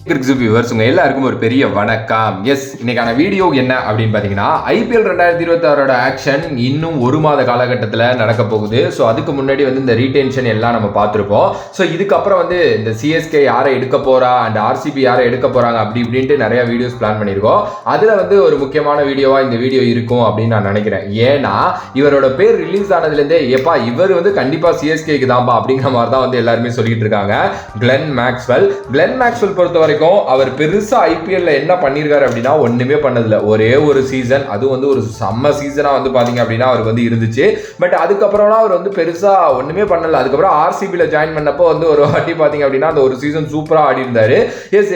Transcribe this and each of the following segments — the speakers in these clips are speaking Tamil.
வியூவர்ஸ் உங்க எல்லாருக்கும் ஒரு பெரிய வணக்கம். எஸ், இன்னைக்கான வீடியோ என்ன அப்படின்னு பாத்தீங்கன்னா, ஐபிஎல் 2026 ஆக்ஷன் இன்னும் ஒரு மாத காலகட்டத்தில் நடக்க போகுது. ஸோ அதுக்கு முன்னாடி வந்து இந்த ரீடென்ஷன் எல்லாம் நம்ம பார்த்துருப்போம். ஸோ இதுக்கப்புறம் வந்து இந்த சிஎஸ்கே யாரை எடுக்க போறா அண்ட் ஆர்சிபி யாரை எடுக்க போறாங்க அப்படி இப்படின்ட்டு நிறைய வீடியோஸ் பிளான் பண்ணியிருக்கோம். அதுல வந்து ஒரு முக்கியமான வீடியோவா இந்த வீடியோ இருக்கும் அப்படின்னு நான் நினைக்கிறேன். ஏன்னா இவரோட பேர் ரிலீஸ் ஆனதுலேருந்தே எப்பா இவர் வந்து கண்டிப்பா சிஎஸ்கேக்கு தான்ப்பா அப்படிங்கிற மாதிரி தான் வந்து எல்லாருமே சொல்லிட்டு இருக்காங்க. கிளென் மேக்ஸ்வெல் பொறுத்த வரைக்கும் அவர் பெருசா ஐபிஎல்ல என்ன பண்ணிருக்காரு அப்படின்னா ஒண்ணுமே பண்ணதில்ல. ஒரே ஒரு சீசன், அது வந்து ஒரு செம்ம சீசனா வந்து பாத்தீங்க அப்படின்னா அவருக்கு வந்து இருந்துச்சு. பட் அதுக்கப்புறம்லாம் அவர் வந்து பெருசா ஒண்ணுமே பண்ணல. அதுக்கப்புறம் ஆர்சிபில ஜாயின் பண்ணப்போ வந்து ஒரு வாட்டி பாத்தீங்க அப்படின்னா அந்த ஒரு சீசன் சூப்பரா ஆடி இருந்தாரு. எஸ்,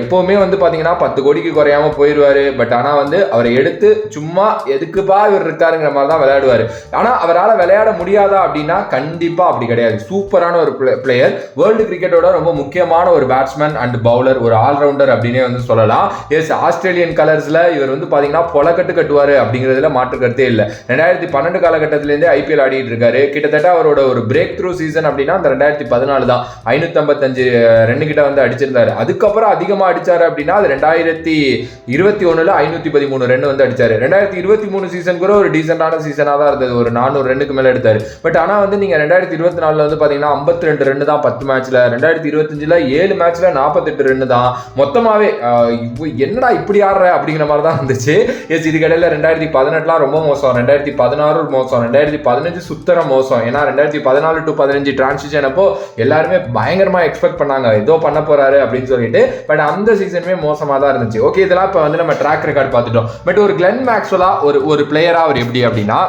எப்பவுமே வந்து பாத்தீங்கன்னா 10 கோடிக்கு குறையாம போயிருவாரு. பட் ஆனா வந்து அவரை எடுத்து சும்மா எதுக்குப்பா இவர் இருக்காருங்கிற மாதிரி தான் விளையாடுவாரு. ஆனா அவரால் விளையாட முடியாதா அப்படின்னா கண்டிப்பா அப்படி கிடையாது. சூப்பரான ஒரு பிளேயர், வேர்ல்டு கிரிக்கெட்டோட ரொம்ப முக்கியமான ஒரு பேட்ஸ்மேன் அண்ட் பவுலர், ஒரு ஆல்ரவுண்டர் அப்படின்னே வந்து சொல்லலாம். எஸ், ஆஸ்திரேலியன் கலர்ஸ்ல இவர் வந்து பாத்தீங்கன்னா பொலக்கட்டு கட்டுவாரு அப்படிங்கிறதுல மாற்று கருத்தே இல்லை. 2012 காலகட்டத்திலேருந்தே ஐபிஎல் ஆடிட்டு இருக்காரு. கிட்டத்தட்ட அவரோட ஒரு பிரேக் த்ரூ சீசன் அப்படின்னா அந்த 2014 தான். 555 ரன் கிட்ட வந்து அடிச்சிருந்தாரு. அதுக்கப்புறம் அதிகமா அடிச்சாரு அப்படின்னா அது 2021 513 ரன் வந்து அடிச்சாரு. 2023 சீசன் கூட ஒரு டீசென்டான சீசனா தான் இருந்தது. ஒரு 400 ரன்னுக்கு மேல எடுத்தாரு. பட் ஆனா வந்து நீங்க 2024 வந்து பாத்தீங்கன்னா 52 ரன் தான் 10 மேட்ச்ல. 2025 7 மேட்ச்ல 48 ரன் தான். மொத்தமாவே என்னடா இப்படி ஆடுற அப்படிங்கிற மாதிரி தான் இருந்துச்சு. எஸ், இதுக்கடையில 2018 ரொம்ப மோசம், 2016 மோசம், 2015 சுத்தர மோசம். ஏன்னா 2014 to 15 டிரான்சிஷன் அப்போ எல்லாருமே பயங்கரமா எக்ஸ்பெக்ட் பண்ணாங்க ஏதோ பண்ண போறாரு அப்படின்னு சொல்லிட்டு. பட் அந்த சீசனுமே மோசமா தான் இருந்துச்சு. ஓகே, இதெல்லாம் இப்போ வந்து நம்ம ட்ராக் ரெக்கார்ட் பார்த்துட்டோம். பட் ஒரு கிளென் மேக்ஸ்வெல்லா ஒரு பிளேயரா அவர் எப்படி அப்படின்னா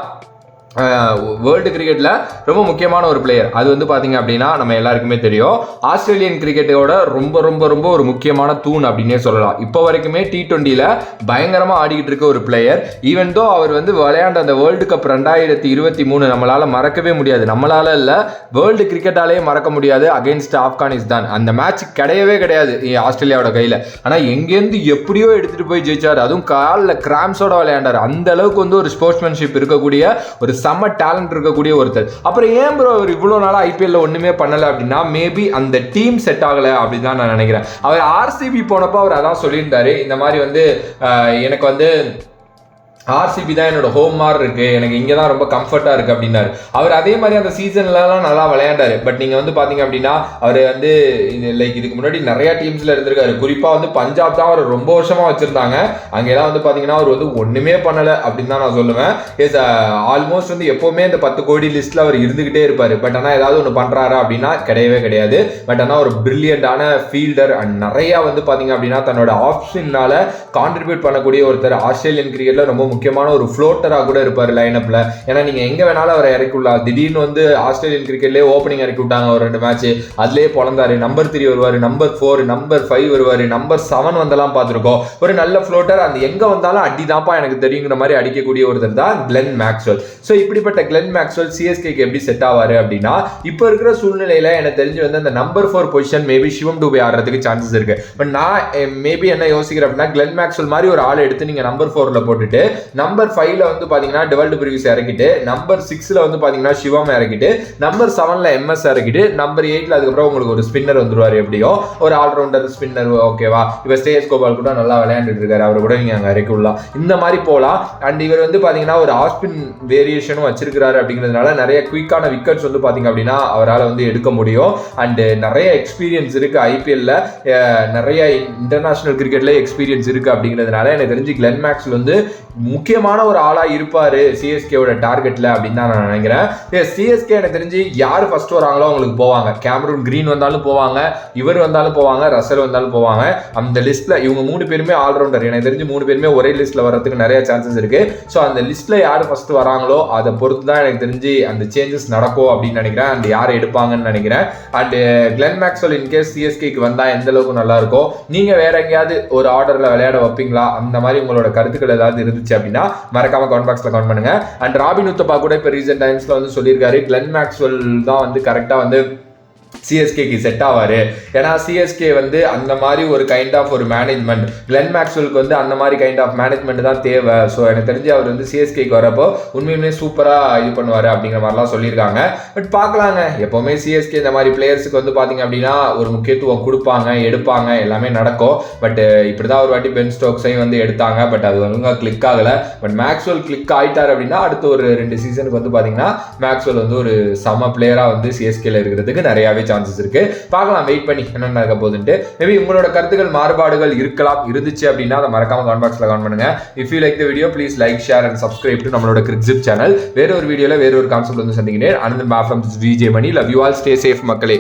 வேர்ல்டு கிரிக்கெட்டில் ரொம்ப முக்கியமான ஒரு பிளேயர். அது வந்து பார்த்தீங்க அப்படின்னா நம்ம எல்லாருக்குமே தெரியும். ஆஸ்திரேலியன் கிரிக்கெட்டோட ரொம்ப ரொம்ப ரொம்ப ஒரு முக்கியமான தூண் அப்படின்னே சொல்லலாம். இப்போ வரைக்குமே T20 பயங்கரமாக ஆடிக்கிட்டு இருக்க ஒரு பிளேயர். ஈவன் தோ அவர் வந்து விளையாண்ட அந்த வேர்ல்டு கப் 2023 நம்மளால் மறக்கவே முடியாது. நம்மளால இல்லை, வேர்ல்டு கிரிக்கெட்டாலேயே மறக்க முடியாது. அகெயின்ஸ்ட் ஆப்கானிஸ்தான் அந்த மேட்ச் கிடையவே கிடையாது ஆஸ்திரேலியாவோட கையில். ஆனால் எங்கேருந்து எப்படியோ எடுத்துகிட்டு போய் ஜெயிச்சார். அதுவும் காலில் கிராம்ஸோட விளையாண்டார். அந்த அளவுக்கு வந்து ஒரு ஸ்போர்ட்ஸ்மேன்ஷிப் இருக்கக்கூடிய ஒரு செம்ம டேலண்ட் இருக்கக்கூடிய ஒருத்தர். அப்புறம் ஏன் ப்ரோ அவர் இவ்வளவு நாளா ஐபிஎல்ல ஒண்ணுமே பண்ணல அப்படின்னா மேபி அந்த டீம் செட் ஆகல அப்படின்னு தான் நான் நினைக்கிறேன். அவர் ஆர்சிபி போனப்போ அவர் அதான் சொல்லியிருந்தாரு, இந்த மாதிரி வந்து எனக்கு வந்து ஆர்சிபி தான் என்னோட ஹோம் மாதிரி இருக்கு, எனக்கு இங்கே தான் ரொம்ப கம்ஃபர்ட்டாக இருக்கு அப்படின்னாரு. அவர் அதே மாதிரி அந்த சீசன்லலாம் நல்லா விளையாண்டாரு. பட் நீங்கள் வந்து பார்த்தீங்க அப்படின்னா அவர் வந்து லைக் இதுக்கு முன்னாடி நிறைய டீம்ஸில் இருந்திருக்காரு. குறிப்பாக வந்து பஞ்சாப் தான் அவர் ரொம்ப வருஷமாக வச்சுருந்தாங்க. அங்கெல்லாம் வந்து பார்த்தீங்கன்னா அவர் வந்து ஒன்றுமே பண்ணலை அப்படின்னு தான் நான் சொல்லுவேன். எஸ், ஆல்மோஸ்ட் வந்து எப்போவுமே இந்த 10 கோடி லிஸ்ட்டில் அவர் இருந்துக்கிட்டே இருப்பார். பட் ஆனால் ஏதாவது ஒன்று பண்ணுறாரு அப்படின்னா கிடையவே கிடையாது. பட் ஆனால் ஒரு பிரில்லியண்டான ஃபீல்டர் அண்ட் நிறையா வந்து பார்த்தீங்க அப்படின்னா தன்னோட ஆப்ஷனால கான்ட்ரிபியூட் பண்ணக்கூடிய ஒருத்தர். ஆஸ்திரேலியன் கிரிக்கெட்டில் ரொம்ப முக்கியமான ஒரு ஃப்ளோட்டரா கூட இருப்பார் லைனப்ல. ஏன்னா நீங்க எங்க வேணாலும் அவரை இறக்கி விடலாம். திடீர்னு வந்து ஆஸ்திரேலியன் கிரிக்கெட்லேயே ஓப்பனிங் இறக்கி விட்டாங்க ஒரு 2 மேட்ச், அதுலேயே பொழந்தாரு. நம்பர் 3 வருவாரு, நம்பர் 4, நம்பர் 5 வருவாரு, நம்பர் 7 வந்தெல்லாம் பார்த்துருக்கோம். ஒரு நல்ல ஃப்ளோட்டர், அந்த எங்க வந்தாலும் அடிதாப்பா எனக்கு தெரியுங்கிற மாதிரி அடிக்கக்கூடிய ஒருத்தர் தான் கிளென் மேக்ஸ்வெல். ஸோ இப்படிப்பட்ட கிளென் மேக்ஸ்வெல் சிஎஸ்கேக்கு எப்படி செட் ஆவாரு அப்படின்னா இப்போ இருக்கிற சூழ்நிலையில எனக்கு தெரிஞ்சு வந்து அந்த நம்பர் 4 பொசிஷன் மேபி சிவம் டூபே ஆடுறதுக்கு சான்சஸ் இருக்கு. பட் நான் மேபி என்ன யோசிக்கிறேன் அப்படின்னா கிளென் மேக்ஸ்வெல் மாதிரி ஒரு ஆளை எடுத்து நீங்க நம்பர் 4ல போட்டுட்டு நம்பர் 5ல வந்து பாத்தீங்கன்னா டெவல்டு பிரிவிஸ் இறக்கிட்டு, நம்பர் 6ல வந்து பாத்தீங்கன்னா சிவம் இறக்கிட்டு, நம்பர் 7ல எம்எஸ் இறக்கிட்டு, நம்பர் 8ல அதுக்கப்புறம் உங்களுக்கு ஒரு ஸ்பின்னர் வந்துருவாரு. எப்படியோ ஒரு ஆல்ரவுண்டர் ஸ்பின்னர். ஓகேவா, இப்ப ஸ்ரேயஸ் கோபால் கூட நல்லா விளையாண்டுட்டு இருக்காரு, அவரை கூட நீங்க அங்க இறக்கி விடலாம். இந்த மாதிரி போலாம். அண்ட் இவர் வந்து பாத்தீங்கன்னா ஒரு ஆஸ்பின் வேரியேஷனும் வச்சிருக்காரு. அப்படிங்கிறதுனால நிறைய குயிக்கான விக்கெட்ஸ் வந்து பாத்தீங்க அப்படின்னா அவரால் வந்து எடுக்க முடியும். அண்ட் நிறைய எக்ஸ்பீரியன்ஸ் இருக்கு ஐபிஎல்ல, நிறைய இன்டர்நேஷனல் கிரிக்கெட்ல எக்ஸ்பீரியன்ஸ் இருக்கு. அப்படிங்கிறதுனால எனக்கு தெரிஞ்சு கிளென் மேக்ஸ்வெல் வந்து முக்கியமான ஒரு ஆளா இருப்பாரு சிஎஸ்கேவோட டார்கெட்ல அப்படின்னு தான் நான் நினைக்கிறேன். சிஎஸ்கே எனக்கு தெரிஞ்சு யார் ஃபர்ஸ்ட் வராங்களோ அவங்களுக்கு போவாங்க. கேமரூன் கிரீன் வந்தாலும் போவாங்க, இவர் வந்தாலும் போவாங்க, ரசல் வந்தாலும் போவாங்க. அந்த லிஸ்ட்ல இவங்க 3 பேருமே ஆல்ரவுண்டர். எனக்கு தெரிஞ்சு 3 பேருமே ஒரே லிஸ்ட்ல வர்றதுக்கு நிறைய சான்சஸ் இருக்கு. ஸோ அந்த லிஸ்ட்ல யார் ஃபர்ஸ்ட் வராங்களோ அதை பொறுத்து தான் எனக்கு தெரிஞ்சு அந்த சேஞ்சஸ் நடக்கும் அப்படின்னு நினைக்கிறேன். அண்ட் யாரை எடுப்பாங்கன்னு நினைக்கிறேன். அண்ட் கிளென் மேக்ஸ்வெல் இன்கேஸ் சிஎஸ்கேக்கு வந்தா எந்த அளவுக்கு நல்லா இருக்கும், நீங்க வேற எங்கேயாவது ஒரு ஆர்டர்ல விளையாட வைப்பீங்களா, அந்த மாதிரி உங்களோட கருத்துக்கள் ஏதாவது இருந்துச்சு அப்படின்னா மறக்காம கமெண்ட் பாக்ஸ்ல கமெண்ட் பண்ணுங்க. அண்ட் ராபின் உத்தப்பா கூட இப்ப ரீசென்ட் டைம்ஸ்ல வந்து சொல்லியிருக்காரு கிளென் மேக்ஸ்வெல் தான் வந்து கரெக்டா வந்து சிஎஸ்கேக்கு செட் ஆவார். ஏன்னா சிஎஸ்கே வந்து அந்த மாதிரி ஒரு கைண்ட் ஆஃப் ஒரு மேனேஜ்மெண்ட், கிளென் மேக்ஸ்வெலுக்கு வந்து அந்த மாதிரி கைண்ட் ஆஃப் மேனேஜ்மெண்ட் தான் தேவை. ஸோ எனக்கு தெரிஞ்சு அவர் வந்து சிஎஸ்கேக்கு வரப்போ உண்மையுமே சூப்பராக இது பண்ணுவார் அப்படிங்கிற மாதிரிலாம் சொல்லியிருக்காங்க. பட் பார்க்கலாங்க, எப்போவுமே சிஎஸ்கே இந்த மாதிரி பிளேயர்ஸுக்கு வந்து பார்த்தீங்க அப்படின்னா ஒரு முக்கியத்துவம் கொடுப்பாங்க, எடுப்பாங்க, எல்லாமே நடக்கும். பட் இப்படி தான் ஒரு வாட்டி பென் ஸ்டோக்ஸையும் வந்து எடுத்தாங்க. பட் அது ஒழுங்காக கிளிக் ஆகலை. பட் மேக்ஸ்வெல் கிளிக் ஆகிட்டார் அப்படின்னா அடுத்த ஒரு 2 சீசனுக்கு வந்து பார்த்தீங்கன்னா மேக்ஸ்வெல் வந்து ஒரு சம பிளேயராக வந்து சிஎஸ்கேல இருக்கிறதுக்கு நிறையாவே சான்சஸ் இருக்கு. பார்க்கலாம், வெயிட் பண்ணி என்ன நடக்க போகுதுன்ட்டு. மேபி உங்களோட கருத்துக்கள் மாறுபாடுகள் இருக்கலாம், இருந்துச்சு அப்படின்னா அதை மறக்காம கமெண்ட் பாக்ஸ்ல கமெண்ட் பண்ணுங்க. If you like the video please like, share and subscribe to நம்மளோட கிரிக்ஸிப் சேனல். வேற ஒரு வீடியோல வேற ஒரு கான்செப்ட் வந்து சந்திக்கிறேன். அனந்தன் பாஃப்ரம் Vijay Mani. Love you all, stay safe மக்களே.